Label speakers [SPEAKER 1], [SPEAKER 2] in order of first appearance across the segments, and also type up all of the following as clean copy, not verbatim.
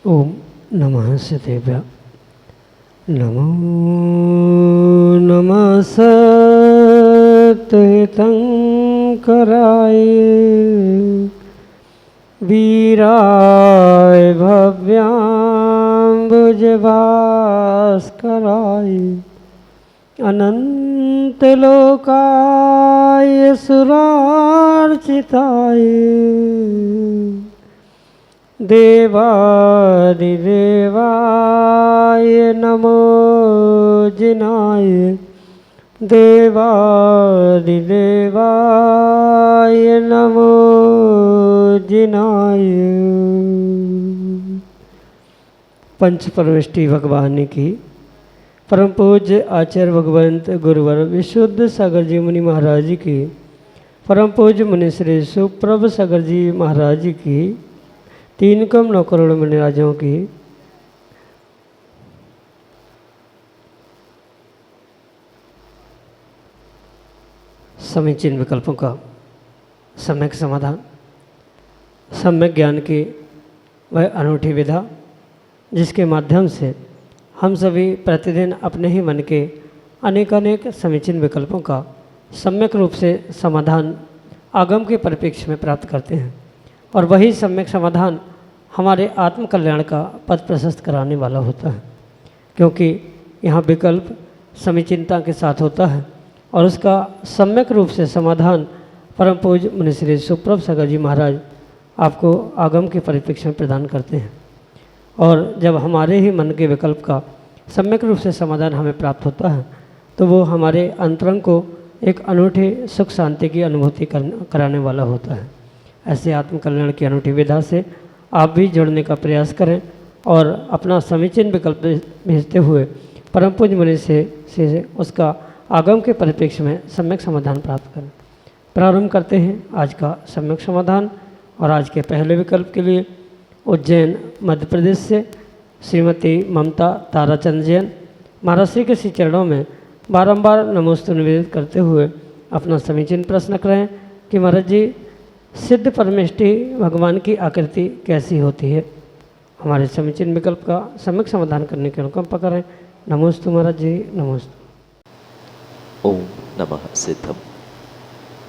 [SPEAKER 1] ओम नमः शिवाय। नमो नमः सत्यहितंकराय वीराय भव्याम्बुजभास्कराय अनंतलोकाय सुरार्चिताय देवादिदेवाय नमो जिनाय देवादिदेवाय नमो जिनाय। पंच परमेष्टि भगवान की परम पूज्य आचार्य भगवंत गुरुवर विशुद्ध सागर जी मुनि महाराज की परम पूज्य मुनि श्री सुप्रभ सागर जी महाराज की 3 कम 9 करोड़ मुनिराजों की समीचीन विकल्पों का सम्यक समाधान, सम्यक ज्ञान की वह अनूठी विधा जिसके माध्यम से हम सभी प्रतिदिन अपने ही मन के अनेकानेक समीचीन विकल्पों का सम्यक रूप से समाधान आगम के परिप्रेक्ष्य में प्राप्त करते हैं और वही सम्यक समाधान हमारे आत्म कल्याण का पथ प्रशस्त कराने वाला होता है, क्योंकि यहाँ विकल्प समीचीनता के साथ होता है और उसका सम्यक रूप से समाधान परम पूज्य मुनि श्री सुप्रभ सागर जी महाराज आपको आगम के परिप्रेक्ष्य में प्रदान करते हैं। और जब हमारे ही मन के विकल्प का सम्यक रूप से समाधान हमें प्राप्त होता है तो वो हमारे अंतरंग को एक अनूठे सुख शांति की अनुभूति कराने वाला होता है। ऐसे आत्म कल्याण की अनूठी विधा से आप भी जुड़ने का प्रयास करें और अपना समीचीन विकल्प भेजते हुए परम पूज्य मुनि से उसका आगम के परिप्रेक्ष्य में सम्यक समाधान प्राप्त करें। प्रारंभ करते हैं आज का सम्यक समाधान। और आज के पहले विकल्प के लिए उज्जैन मध्य प्रदेश से श्रीमती ममता ताराचंद जैन महाराज श्री के श्री चरणों में बारंबार नमोस्तु निवेदित करते हुए अपना समीचीन प्रश्न रख रहे हैं कि महाराज जी सिद्ध परमेष्टि भगवान की आकृति कैसी होती है। हमारे समीचीन विकल्प का सम्यक समाधान करने के अनुकंपा करें। नमोस्तु महाराज जी, नमोस्तु।
[SPEAKER 2] ओम नमः सिद्धम।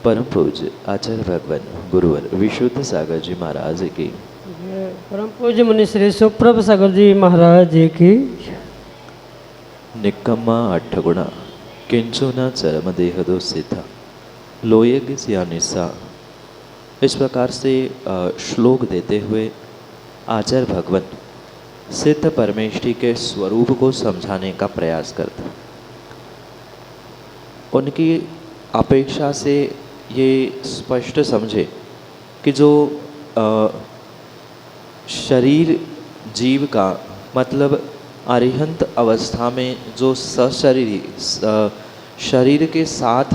[SPEAKER 2] परम पूज्य आचार्य भगवान गुरुवर विशुद्ध सागर जी महाराज की,
[SPEAKER 1] परम पूज्य मुनि श्री सुप्रभ सागर जी महाराज जी की।
[SPEAKER 2] निक्कम्मा अट्ठगुणा किंचुना चरम देहदो सिद्धा लोयज्ञ निस्सा। इस प्रकार से श्लोक देते हुए आचार्य भगवान सिद्ध परमेष्टि के स्वरूप को समझाने का प्रयास करते। उनकी अपेक्षा से ये स्पष्ट समझे कि जो शरीर जीव का मतलब अरिहंत अवस्था में जो सशरीरी शरीर के साथ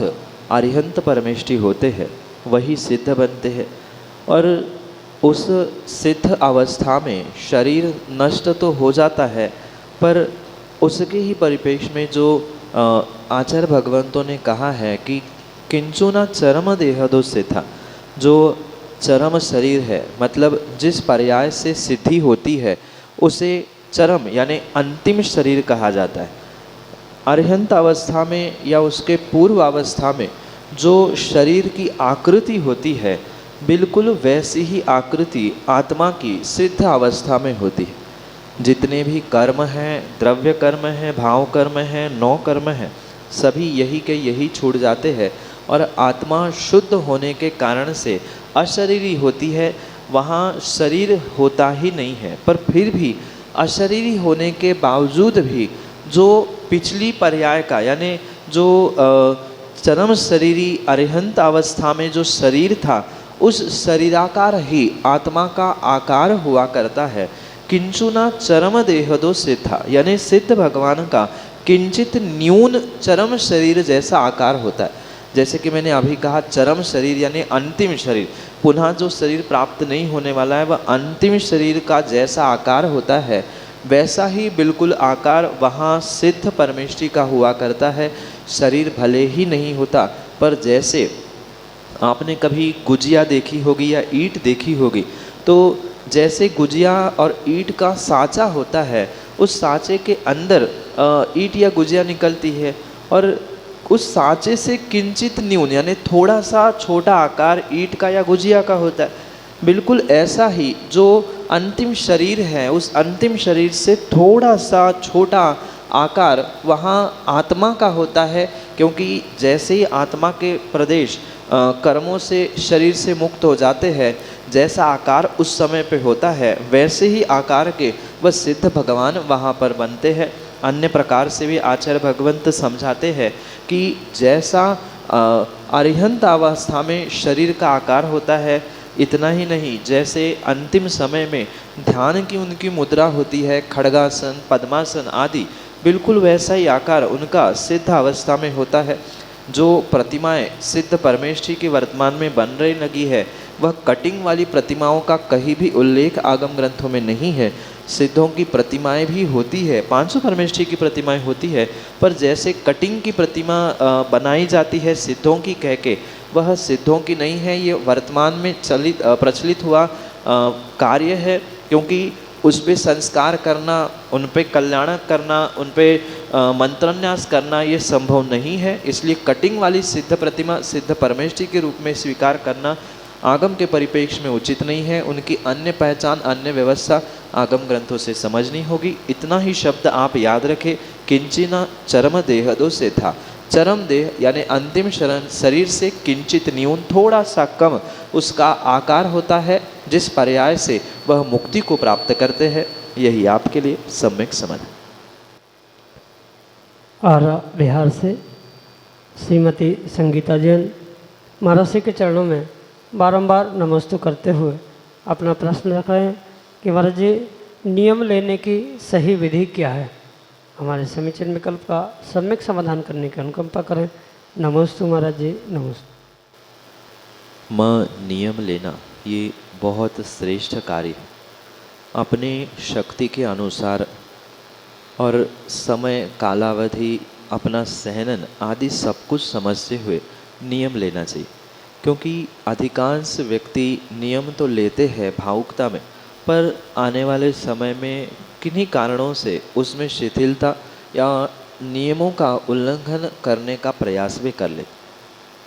[SPEAKER 2] अरिहंत परमेष्टि होते हैं वही सिद्ध बनते हैं। और उस सिद्ध अवस्था में शरीर नष्ट तो हो जाता है, पर उसके ही परिप्रेक्ष्य में जो आचार्य भगवंतों ने कहा है कि किंचुना चरम देहदो सिद्धा, जो चरम शरीर है मतलब जिस पर्याय से सिद्धि होती है उसे चरम यानी अंतिम शरीर कहा जाता है। अरिहंत अवस्था में या उसके पूर्व अवस्था में जो शरीर की आकृति होती है बिल्कुल वैसी ही आकृति आत्मा की सिद्ध अवस्था में होती है। जितने भी कर्म हैं, द्रव्य कर्म हैं, भाव कर्म हैं, 9 कर्म हैं, सभी यही के यही छूट जाते हैं और आत्मा शुद्ध होने के कारण से अशरीरी होती है। वहाँ शरीर होता ही नहीं है, पर फिर भी अशरीरी होने के बावजूद भी जो पिछली पर्याय का यानी जो चरम शरीरी अरिहंत अवस्था में जो शरीर था उस शरीराकार ही आत्मा का आकार हुआ करता है। किंचुना चरम देहदो सिद्धा, यानी सिद्ध भगवान का किंचित न्यून चरम शरीर जैसा आकार होता है। जैसे कि मैंने अभी कहा, चरम शरीर यानी अंतिम शरीर, पुनः जो शरीर प्राप्त नहीं होने वाला है वह अंतिम शरीर का जैसा आकार होता है, वैसा ही बिल्कुल आकार वहाँ सिद्ध परमेष्टि का हुआ करता है। शरीर भले ही नहीं होता, पर जैसे आपने कभी गुजिया देखी होगी या ईंट देखी होगी, तो जैसे गुजिया और ईंट का साँचा होता है, उस साँचे के अंदर ईंट या गुजिया निकलती है और उस साँचे से किंचित न्यून यानी थोड़ा सा छोटा आकार ईंट का या गुजिया का होता है। बिल्कुल ऐसा ही जो अंतिम शरीर है, उस अंतिम शरीर से थोड़ा सा छोटा आकार वहाँ आत्मा का होता है, क्योंकि जैसे ही आत्मा के प्रदेश कर्मों से शरीर से मुक्त हो जाते हैं, जैसा आकार उस समय पे होता है वैसे ही आकार के वह सिद्ध भगवान वहाँ पर बनते हैं। अन्य प्रकार से भी आचार्य भगवंत समझाते हैं कि जैसा अरिहंत अवस्था में शरीर का आकार होता है, इतना ही नहीं, जैसे अंतिम समय में ध्यान की उनकी मुद्रा होती है, खड्गासन, पद्मासन आदि, बिल्कुल वैसा ही आकार उनका सिद्ध अवस्था में होता है। जो प्रतिमाएं सिद्ध परमेष्ठी की वर्तमान में बन रही लगी है, वह कटिंग वाली प्रतिमाओं का कहीं भी उल्लेख आगम ग्रंथों में नहीं है। सिद्धों की प्रतिमाएं भी होती है, 500 परमेष्ठी की प्रतिमाएं होती है, पर जैसे कटिंग की प्रतिमा बनाई जाती है सिद्धों की कह के, वह सिद्धों की नहीं है। ये वर्तमान में प्रचलित हुआ कार्य है, क्योंकि उस पर संस्कार करना, उन पर कल्याण करना, उन पर मंत्रन्यास करना ये संभव नहीं है। इसलिए कटिंग वाली सिद्ध प्रतिमा सिद्ध परमेष्ठी के रूप में स्वीकार करना आगम के परिप्रेक्ष्य में उचित नहीं है। उनकी अन्य पहचान, अन्य व्यवस्था आगम ग्रंथों से समझनी होगी। इतना ही शब्द आप याद रखें, किंचिना चरम देहदो से था। चरम देह यानी अंतिम शरीर से किंचित न्यून, थोड़ा सा कम उसका आकार होता है, जिस पर्याय से वह मुक्ति को प्राप्त करते हैं। यही आपके लिए सम्यक समझ।
[SPEAKER 1] और बिहार से श्रीमती संगीता जैन महाराज के चरणों में बारंबार नमस्ते करते हुए अपना प्रश्न रख रहे हैं कि महाराज जी, नियम लेने की सही विधि क्या है? हमारे समीचीन विकल्प का सम्यक समाधान करने की अनुकंपा करें। नमोस्तु महाराज जी, नमस्ते।
[SPEAKER 2] नियम लेना ये बहुत श्रेष्ठ कार्य है। अपने शक्ति के अनुसार और समय कालावधि, अपना सहनन आदि सब कुछ समझते हुए नियम लेना चाहिए, क्योंकि अधिकांश व्यक्ति नियम तो लेते हैं भावुकता में, पर आने वाले समय में किन्हीं कारणों से उसमें शिथिलता या नियमों का उल्लंघन करने का प्रयास भी कर ले।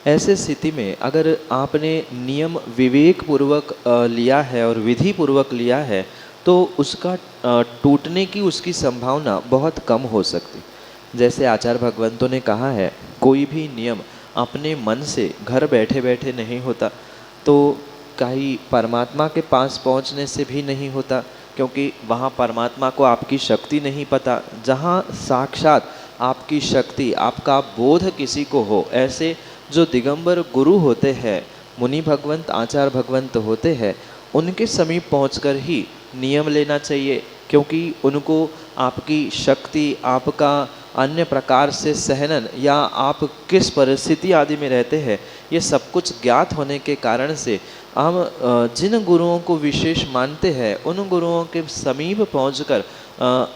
[SPEAKER 2] ऐसे स्थिति में अगर आपने नियम विवेक पूर्वक लिया है और विधि पूर्वक लिया है, तो उसका टूटने की उसकी संभावना बहुत कम हो सकती। जैसे आचार्य भगवंतों ने कहा है, कोई भी नियम अपने मन से घर बैठे बैठे नहीं होता, तो कहीं परमात्मा के पास पहुंचने से भी नहीं होता, क्योंकि वहाँ परमात्मा को आपकी शक्ति नहीं पता। जहाँ साक्षात आपकी शक्ति, आपका बोध किसी को हो, ऐसे जो दिगंबर गुरु होते हैं, मुनि भगवंत, आचार्य भगवंत होते हैं, उनके समीप पहुंचकर ही नियम लेना चाहिए, क्योंकि उनको आपकी शक्ति, आपका अन्य प्रकार से सहनन या आप किस परिस्थिति आदि में रहते हैं, ये सब कुछ ज्ञात होने के कारण से हम जिन गुरुओं को विशेष मानते हैं, उन गुरुओं के समीप पहुंचकर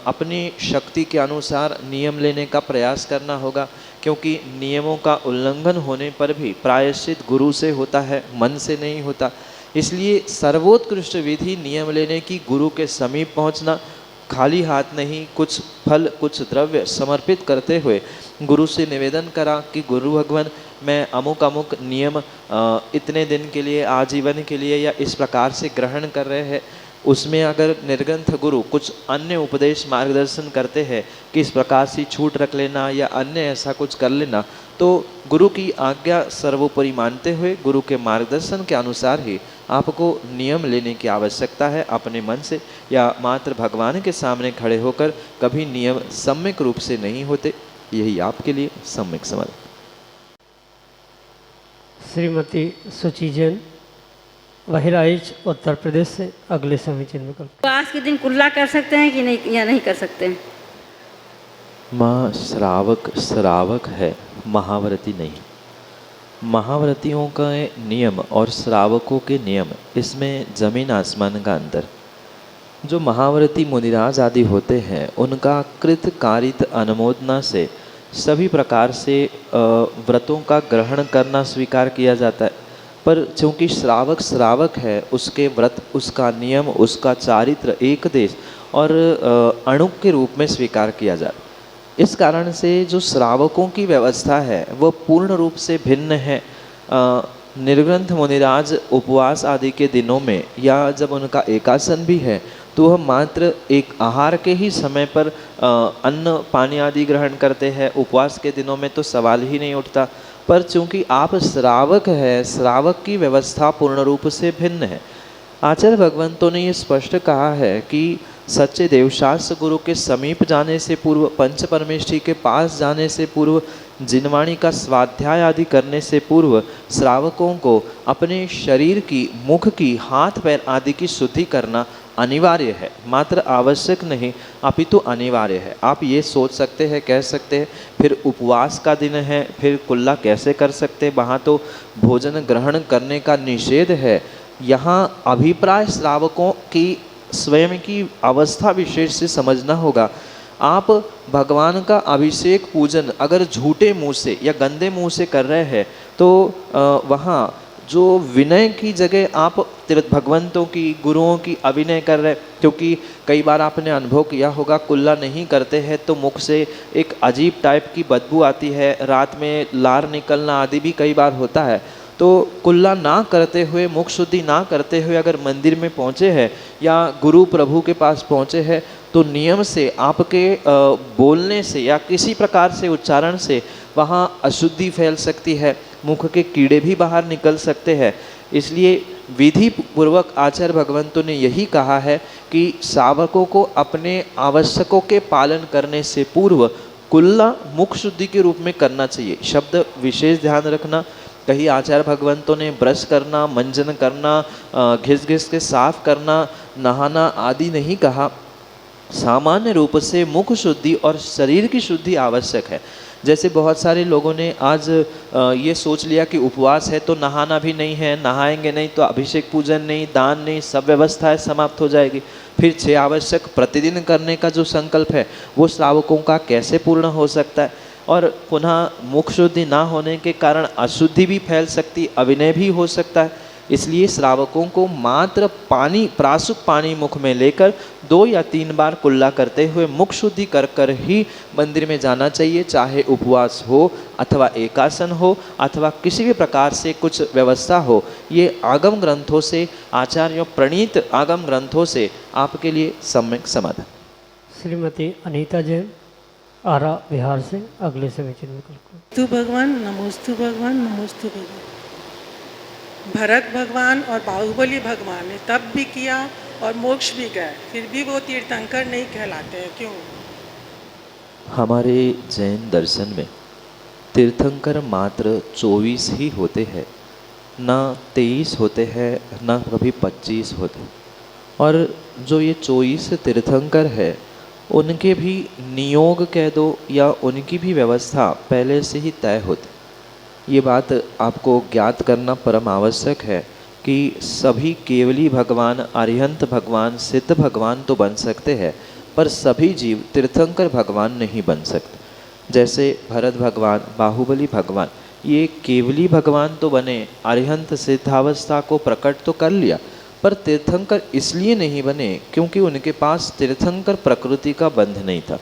[SPEAKER 2] अपनी शक्ति के अनुसार नियम लेने का प्रयास करना होगा। क्योंकि नियमों का उल्लंघन होने पर भी प्रायश्चित गुरु से होता है, मन से नहीं होता। इसलिए सर्वोत्कृष्ट विधि नियम लेने की गुरु के समीप पहुंचना, खाली हाथ नहीं, कुछ फल कुछ द्रव्य समर्पित करते हुए गुरु से निवेदन करा कि गुरु भगवान, मैं अमुक अमुक नियम इतने दिन के लिए, आजीवन के लिए या इस प्रकार से ग्रहण कर रहे हैं। उसमें अगर निर्ग्रंथ गुरु कुछ अन्य उपदेश मार्गदर्शन करते हैं कि इस प्रकार से छूट रख लेना या अन्य ऐसा कुछ कर लेना, तो गुरु की आज्ञा सर्वोपरि मानते हुए गुरु के मार्गदर्शन के अनुसार ही आपको नियम लेने की आवश्यकता है। अपने मन से या मात्र भगवान के सामने खड़े होकर कभी नियम सम्यक रूप से नहीं होते। यही आपके लिए सम्यक समझ।
[SPEAKER 1] श्रीमती सुची जैन, बहराइच उत्तर प्रदेश से अगले समय चिन्ह में कल।
[SPEAKER 3] तो आज के दिन कुल्ला कर सकते हैं कि नहीं, या नहीं कर सकते हैं?
[SPEAKER 2] माँ श्रावक है, महाव्रती नहीं। महाव्रतियों का नियम और श्रावकों के नियम, इसमें ज़मीन आसमान का अंतर। जो महाव्रती मुनिराज आदि होते हैं उनका कृत कारित अनुमोदना से सभी प्रकार से व्रतों का ग्रहण करना स्वीकार किया जाता है, पर चूँकि श्रावक है, उसके व्रत, उसका नियम, उसका चारित्र एक देश और अणुक के रूप में स्वीकार किया जाता है। इस कारण से जो श्रावकों की व्यवस्था है वह पूर्ण रूप से भिन्न है। निर्ग्रंथ मुनिराज उपवास आदि के दिनों में या जब उनका एकासन भी है तो वह मात्र एक आहार के ही समय पर अन्न पानी आदि ग्रहण करते हैं। उपवास के दिनों में तो सवाल ही नहीं उठता। पर चूंकि आप श्रावक है, श्रावक की व्यवस्था पूर्ण रूप से भिन्न है। आचार्य भगवंतों ने ये स्पष्ट कहा है कि सच्चे देवशास्त्र गुरु के समीप जाने से पूर्व, पंच परमेष्ठी के पास जाने से पूर्व, जिनवाणी का स्वाध्याय आदि करने से पूर्व श्रावकों को अपने शरीर की, मुख की, हाथ पैर आदि की शुद्धि करना अनिवार्य है। मात्र आवश्यक नहीं, अपितु अनिवार्य है। आप ये सोच सकते हैं, कह सकते हैं फिर उपवास का दिन है, फिर कुल्ला कैसे कर सकते हैं, वहाँ तो भोजन ग्रहण करने का निषेध है। यहाँ अभिप्राय श्रावकों की स्वयं की अवस्था विशेष से समझना होगा। आप भगवान का अभिषेक पूजन अगर झूठे मुंह से या गंदे मुंह से कर रहे हैं तो वहाँ जो विनय की जगह आप भगवंतों की, गुरुओं की अभिनय कर रहे हैं। क्योंकि कई बार आपने अनुभव किया होगा, कुल्ला नहीं करते हैं तो मुख से एक अजीब टाइप की बदबू आती है, रात में लार निकलना आदि भी कई बार होता है। तो कुल्ला ना करते हुए, मुख शुद्धि ना करते हुए अगर मंदिर में पहुँचे हैं या गुरु प्रभु के पास पहुँचे हैं तो नियम से आपके बोलने से या किसी प्रकार से उच्चारण से वहाँ अशुद्धि फैल सकती है, मुख के कीड़े भी बाहर निकल सकते हैं। इसलिए विधि पूर्वक आचार्य भगवंतों ने यही कहा है कि श्रावकों को अपने आवश्यकों के पालन करने से पूर्व कुल्ला मुख शुद्धि के रूप में करना चाहिए। शब्द विशेष ध्यान रखना, कहीं आचार्य भगवंतों ने ब्रश करना, मंजन करना, घिस घिस के साफ करना, नहाना आदि नहीं कहा। सामान्य रूप से मुख शुद्धि और शरीर की शुद्धि आवश्यक है। जैसे बहुत सारे लोगों ने आज ये सोच लिया कि उपवास है तो नहाना भी नहीं है, नहाएंगे नहीं तो अभिषेक पूजन नहीं, दान नहीं, सब व्यवस्थाएं समाप्त हो जाएगी। फिर 6 आवश्यक प्रतिदिन करने का जो संकल्प है वो श्रावकों का कैसे पूर्ण हो सकता है? और पुनः मुख शुद्धि ना होने के कारण अशुद्धि भी फैल सकती, अविनय भी हो सकता है। इसलिए श्रावकों को मात्र पानी, प्रासुक पानी मुख में लेकर 2 या 3 बार कुल्ला करते हुए मुख शुद्धि कर कर ही मंदिर में जाना चाहिए। चाहे उपवास हो अथवा एकासन हो अथवा किसी भी प्रकार से कुछ व्यवस्था हो, ये आगम ग्रंथों से, आचार्यों प्रणीत आगम ग्रंथों से आपके लिए सम्यक समाधान।
[SPEAKER 1] श्रीमती अनीता जैन, आरा बिहार से अगले समय चिन्ह में कल।
[SPEAKER 4] तू भगवान, नमोस्तु भगवान, नमोस्तु भगवान। भरत भगवान और बाहुबली भगवान ने तप भी किया और मोक्ष भी गए, फिर भी वो तीर्थंकर नहीं कहलाते हैं, क्यों?
[SPEAKER 2] हमारे जैन दर्शन में तीर्थंकर मात्र 24 ही होते हैं, ना 23 होते हैं, ना कभी 25 होते। और जो ये 24 तीर्थंकर है उनके भी नियोग कह दो या उनकी भी व्यवस्था पहले से ही तय होती। ये बात आपको ज्ञात करना परम आवश्यक है कि सभी केवली भगवान, अरिहंत भगवान, सिद्ध भगवान तो बन सकते हैं, पर सभी जीव तीर्थंकर भगवान नहीं बन सकते। जैसे भरत भगवान, बाहुबली भगवान, ये केवली भगवान तो बने, अरिहंत सिद्धावस्था को प्रकट तो कर लिया, पर तीर्थंकर इसलिए नहीं बने क्योंकि उनके पास तीर्थंकर प्रकृति का बंध नहीं था।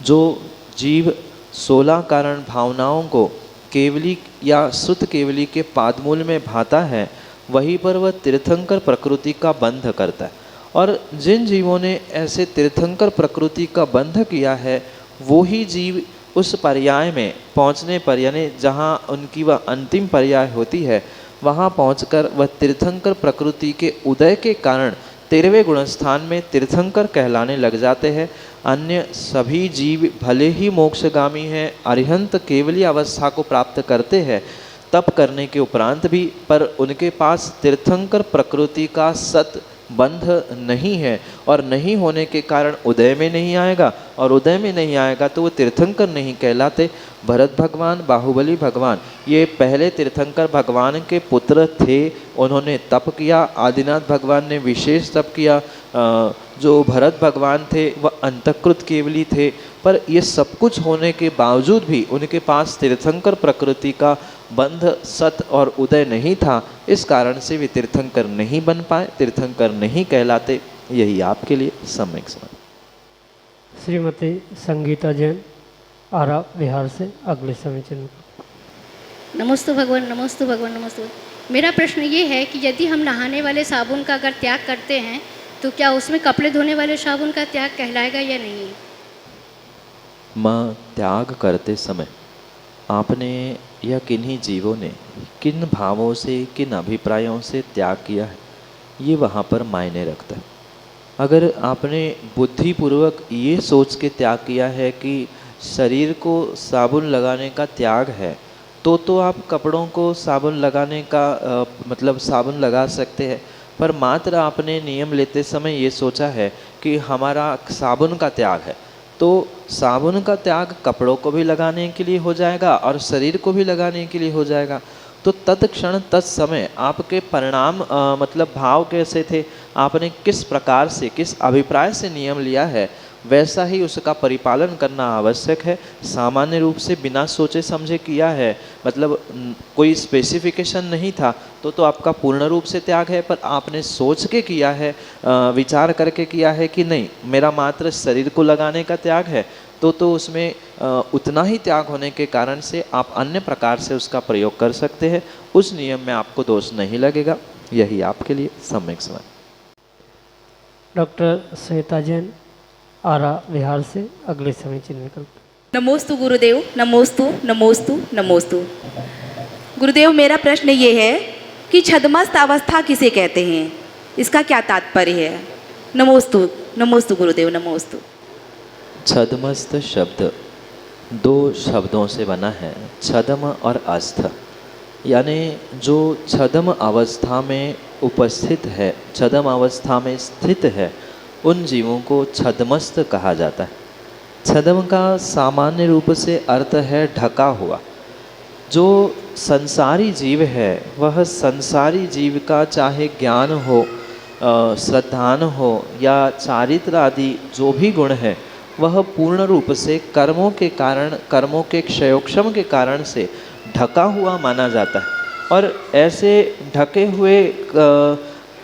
[SPEAKER 2] जो जीव 16 कारण भावनाओं को केवली या सुत केवली के पादमूल में भाता है, वहीं पर वह तीर्थंकर प्रकृति का बंध करता है। और जिन जीवों ने ऐसे तीर्थंकर प्रकृति का बंध किया है, वो ही जीव उस पर्याय में पहुँचने पर, यानी जहाँ उनकी वह अंतिम पर्याय होती है, वहाँ पहुंचकर वह तीर्थंकर प्रकृति के उदय के कारण 13वें गुणस्थान में तीर्थंकर कहलाने लग जाते हैं। अन्य सभी जीव भले ही मोक्षगामी हैं, अरिहंत केवली अवस्था को प्राप्त करते हैं, तप करने के उपरांत भी, पर उनके पास तीर्थंकर प्रकृति का सत बंध नहीं है और नहीं होने के कारण उदय में नहीं आएगा, और उदय में नहीं आएगा तो वो तीर्थंकर नहीं कहलाते। भरत भगवान, बाहुबली भगवान ये पहले तीर्थंकर भगवान के पुत्र थे, उन्होंने तप किया। आदिनाथ भगवान ने विशेष तप किया। जो भरत भगवान थे वह अंतःकृत केवली थे, पर ये सब कुछ होने के बावजूद भी उनके पास तीर्थंकर प्रकृति का बंध, सत और उदय नहीं था। इस कारण से वे तीर्थंकर नहीं बन पाए, तीर्थंकर नहीं कहलाते। यही आपके लिए सम्यक समझ।
[SPEAKER 1] श्रीमती संगीता जैन, आरा बिहार से अगले समय चिन्ह।
[SPEAKER 5] नमोस्तु भगवान, नमोस्तु भगवान, नमोस्तु। मेरा प्रश्न ये है कि यदि हम नहाने वाले साबुन का अगर त्याग करते हैं तो क्या उसमें कपड़े धोने वाले साबुन का त्याग कहलाएगा या नहीं?
[SPEAKER 2] माँ, त्याग करते समय आपने या किन्हीं जीवों ने किन भावों से, किन अभिप्रायों से त्याग किया है, ये वहाँ पर मायने रखता है। अगर आपने बुद्धिपूर्वक ये सोच के त्याग किया है कि शरीर को साबुन लगाने का त्याग है, तो आप कपड़ों को साबुन लगाने का मतलब साबुन लगा सकते हैं। पर मात्र आपने नियम लेते समय ये सोचा है कि हमारा साबुन का त्याग है, तो साबुन का त्याग कपड़ों को भी लगाने के लिए हो जाएगा और शरीर को भी लगाने के लिए हो जाएगा। तो तत्क्षण तत्समय आपके परिणाम मतलब भाव कैसे थे, आपने किस प्रकार से, किस अभिप्राय से नियम लिया है, वैसा ही उसका परिपालन करना आवश्यक है। सामान्य रूप से बिना सोचे समझे किया है, मतलब कोई स्पेसिफिकेशन नहीं था तो आपका पूर्ण रूप से त्याग है। पर आपने सोच के किया है, विचार करके किया है कि नहीं मेरा मात्र शरीर को लगाने का त्याग है, तो उसमें उतना ही त्याग होने के कारण से आप अन्य प्रकार से उसका प्रयोग कर सकते हैं। उस नियम में आपको दोष नहीं लगेगा। यही आपके लिए सम्यक समझ।
[SPEAKER 1] डॉक्टर श्वेता जैन, आरा बिहार से अगले समय चिन्ह विकल्प।
[SPEAKER 6] नमोस्तु गुरुदेव, नमोस्तु नमोस्तु नमोस्तु। गुरुदेव, मेरा प्रश्न ये है कि छद्मस्त अवस्था किसे कहते हैं, इसका क्या तात्पर्य है? नमोस्तु नमोस्तु गुरुदेव, नमोस्तु।
[SPEAKER 2] छद्मस्त शब्द दो शब्दों से बना है, छद्म और अस्थ। यानी जो छद्म अवस्था में उपस्थित है, छद्म अवस्था में स्थित है, उन जीवों को छद्मस्त कहा जाता है। छद्म का सामान्य रूप से अर्थ है ढका हुआ। जो संसारी जीव है वह संसारी जीव का चाहे ज्ञान हो, श्रद्धान हो या चारित्र आदि जो भी गुण है, वह पूर्ण रूप से कर्मों के कारण, कर्मों के क्षयोक्षम के कारण से ढका हुआ माना जाता है। और ऐसे ढके हुए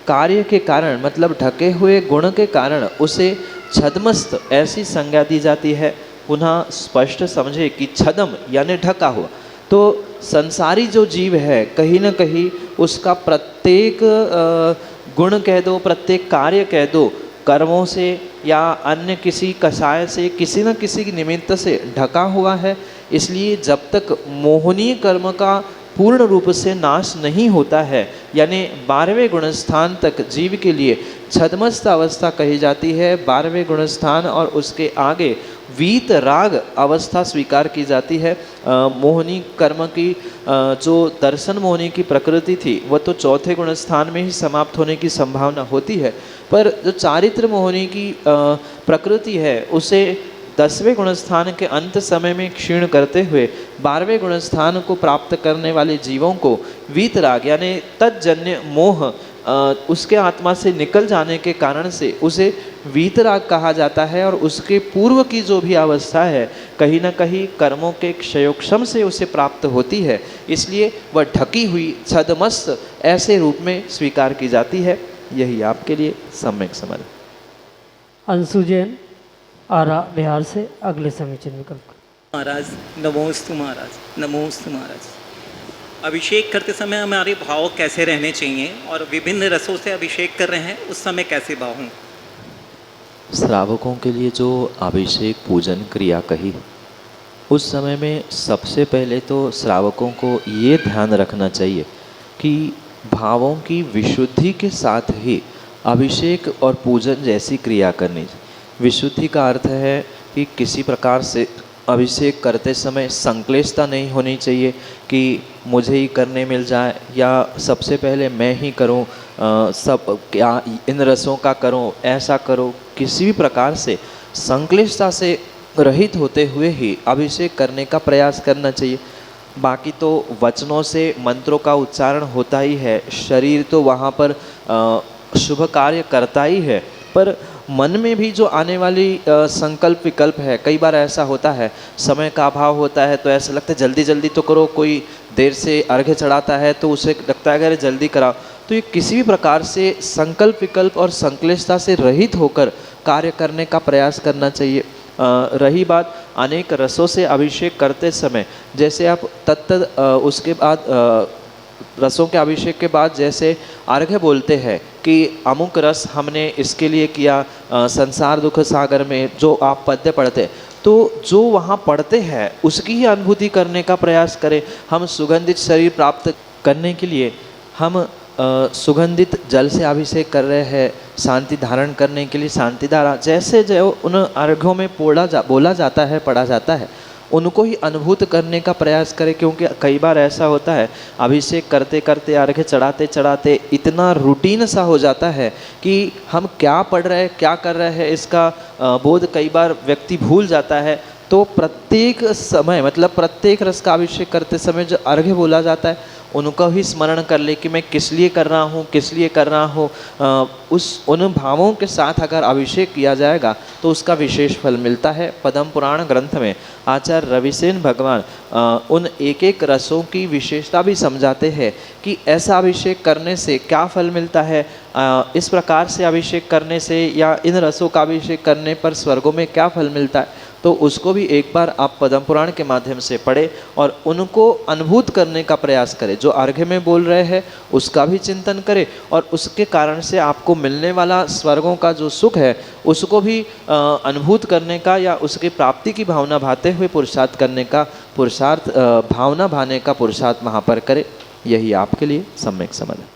[SPEAKER 2] कार्य के कारण, मतलब ढके हुए गुण के कारण उसे छद्मस्त ऐसी संज्ञा दी जाती है। पुनः स्पष्ट समझे कि छद्म यानी ढका हुआ। तो संसारी जो जीव है, कहीं न कहीं उसका प्रत्येक गुण कह दो, प्रत्येक कार्य कह दो, कर्मों से या अन्य किसी कषाय से, किसी न किसी निमित्त से ढका हुआ है। इसलिए जब तक मोहनीय कर्म का पूर्ण रूप से नाश नहीं होता है, यानी 12वें गुणस्थान तक जीव के लिए छद्मस्त अवस्था कही जाती है। 12वें गुणस्थान और उसके आगे वीत राग अवस्था स्वीकार की जाती है। मोहनी कर्म की जो दर्शन मोहनी की प्रकृति थी वह तो 4थे गुणस्थान में ही समाप्त होने की संभावना होती है, पर जो चारित्र मोहनी की प्रकृति है उसे 10वें गुणस्थान के अंत समय में क्षीण करते हुए 12वें गुणस्थान को प्राप्त करने वाले जीवों को वीतराग यानी तज्जन्य मोह उसके आत्मा से निकल जाने के कारण से उसे वीतराग कहा जाता है। और उसके पूर्व की जो भी अवस्था है कहीं न कहीं कर्मों के क्षयोक्षम से उसे प्राप्त होती है, इसलिए वह ढकी हुई छद्मस्त ऐसे रूप में स्वीकार की जाती है। यही आपके लिए सम्यक समझ।
[SPEAKER 1] अंशु जैन, आरा बिहार से अगले समय चिन्ह विकल्प।
[SPEAKER 7] महाराज नमोस्तु, महाराज नमोस्तु। महाराज, अभिषेक करते समय हमारे भाव कैसे रहने चाहिए और विभिन्न रसों से अभिषेक कर रहे हैं उस समय कैसे भाव हों?
[SPEAKER 2] श्रावकों के लिए जो अभिषेक पूजन क्रिया कही, उस समय में सबसे पहले तो श्रावकों को ये ध्यान रखना चाहिए कि भावों की विशुद्धि के साथ ही अभिषेक और पूजन जैसी क्रिया करनी चाहिए। विशुद्धि का अर्थ है कि किसी प्रकार से अभिषेक करते समय संक्लेशता नहीं होनी चाहिए कि मुझे ही करने मिल जाए या सबसे पहले मैं ही करूं, सब क्या इन रसों का करूं, ऐसा करो। किसी भी प्रकार से संक्लेशता से रहित होते हुए ही अभिषेक करने का प्रयास करना चाहिए। बाकी तो वचनों से मंत्रों का उच्चारण होता ही है, शरीर तो वहाँ पर शुभ कार्य करता ही है, पर मन में भी जो आने वाली संकल्प विकल्प है, कई बार ऐसा होता है समय का अभाव होता है तो ऐसा लगता है जल्दी जल्दी तो करो, कोई देर से अर्घ्य चढ़ाता है तो उसे लगता है अगर जल्दी कराओ। तो ये किसी भी प्रकार से संकल्प विकल्प और संक्लिष्टता से रहित होकर कार्य करने का प्रयास करना चाहिए। रही बात अनेक रसों से अभिषेक करते समय, जैसे आप उसके बाद रसों के अभिषेक के बाद जैसे अर्घ्य बोलते हैं कि अमुक रस हमने इसके लिए किया, संसार दुख सागर में जो आप पद्य पढ़ते, तो जो वहाँ पढ़ते हैं उसकी ही अनुभूति करने का प्रयास करें। हम सुगंधित शरीर प्राप्त करने के लिए हम सुगंधित जल से अभिषेक कर रहे हैं, शांति धारण करने के लिए शांति धारा, जैसे जो उन अर्घ्यों में बोला जाता है, पढ़ा जाता है, उनको ही अनुभूत करने का प्रयास करें। क्योंकि कई बार ऐसा होता है अभिषेक करते करते अर्घ्य चढ़ाते चढ़ाते इतना रूटीन सा हो जाता है कि हम क्या पढ़ रहे हैं, क्या कर रहे हैं, इसका बोध कई बार व्यक्ति भूल जाता है। तो प्रत्येक समय मतलब प्रत्येक रस का अभिषेक करते समय जो अर्घ्य बोला जाता है उनको ही स्मरण कर ले कि मैं किस लिए कर रहा हूँ, किस लिए कर रहा हूँ। उन भावों के साथ अगर अभिषेक किया जाएगा तो उसका विशेष फल मिलता है। पद्म पुराण ग्रंथ में आचार्य रविसेन भगवान उन एक एक रसों की विशेषता भी समझाते हैं कि ऐसा अभिषेक करने से क्या फल मिलता है, इस प्रकार से अभिषेक करने से या इन रसों का अभिषेक करने पर स्वर्गों में क्या फल मिलता है। तो उसको भी एक बार आप पद्म पुराण के माध्यम से पढ़ें और उनको अनुभूत करने का प्रयास करें। जो अर्घ्य में बोल रहे हैं उसका भी चिंतन करें और उसके कारण से आपको मिलने वाला स्वर्गों का जो सुख है उसको भी अनुभूत करने का या उसकी प्राप्ति की भावना भाते हुए पुरुषार्थ करने का भावना भाने का पुरुषार्थ वहाँ पर करें। यही आपके लिए सम्यक समाधान।